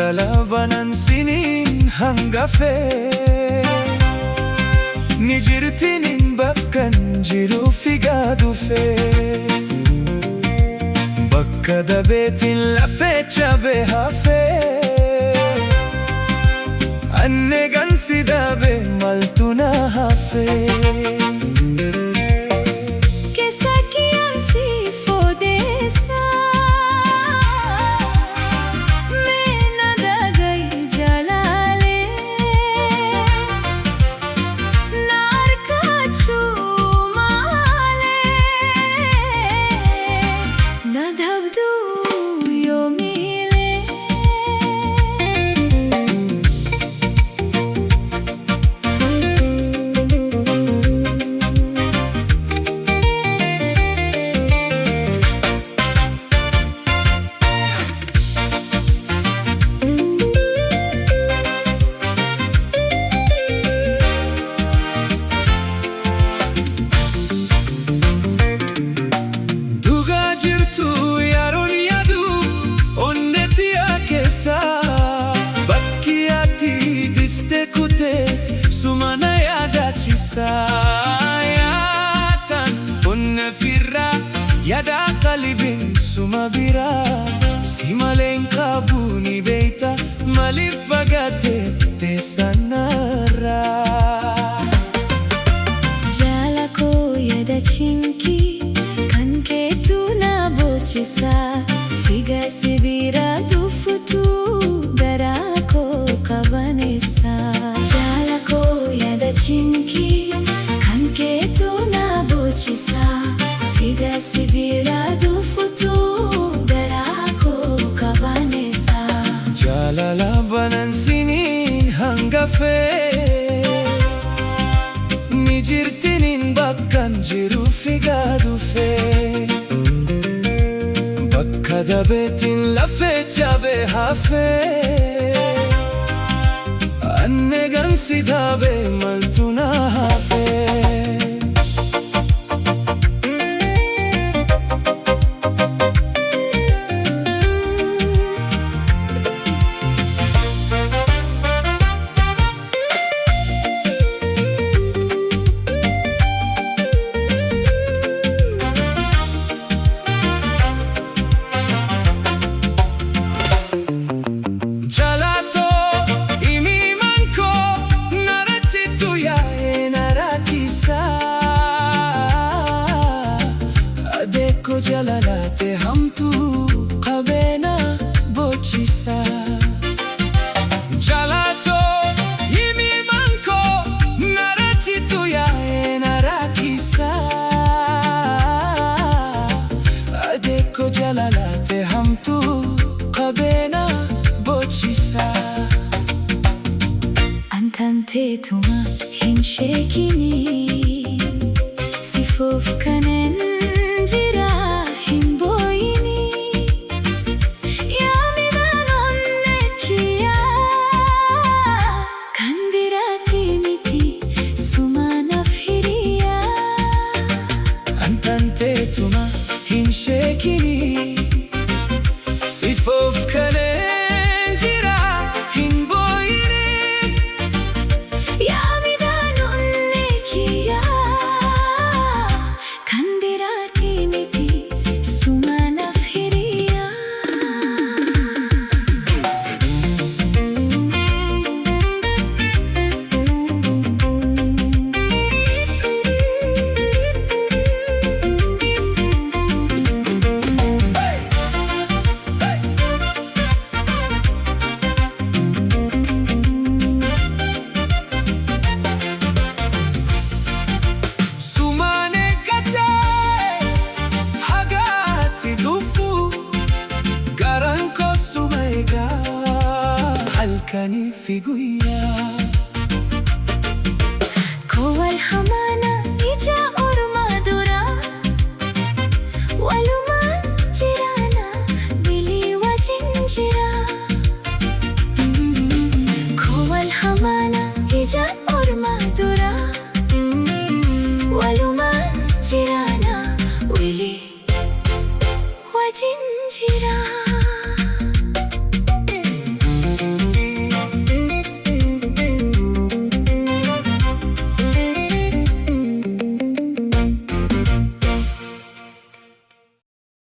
Lalabanan sinin hangafe Ni jirtinin bakkan jiru figadufe Bakka dabeetin lafe chabe hafe Anne gansi dabe maltuna hafe Sumana yaadachiisa yaatan onna firra yaada qalbiin suma bira si maleen qabuuni beeyta maaliif fagaate teessanarra jaala koo yaada chinki kan keetu na bochisa figa sibira tufutu garaa koo qabanesa chinki kan keetu na bochisa figa sibira dufutu garaa koo qabanesa Lalabanan sinin hangafe Ni jirtinin bakkan jiru figadufe Bakka dabeetin lafe chabe hafe Anne gansi dabe maltuna hafe देखो जलालाते हम तू कबेना बोचिसा जलातो yimi manko narachitu ya narakisa देखो जलालाते हम तू कबेना बोचिसा antante tuma hinshekini sifof kanen Tuma hinshekini sifof kanen jira hinboyini yaamidanon nekiya kan birati miti sumana firiya halkanii fi guyyaa kowal hamana ija ormaa dura walumaan jiraana bilii wajin jira kowal hamana ija ormaa dura walumaan jiraana bilii wajin jira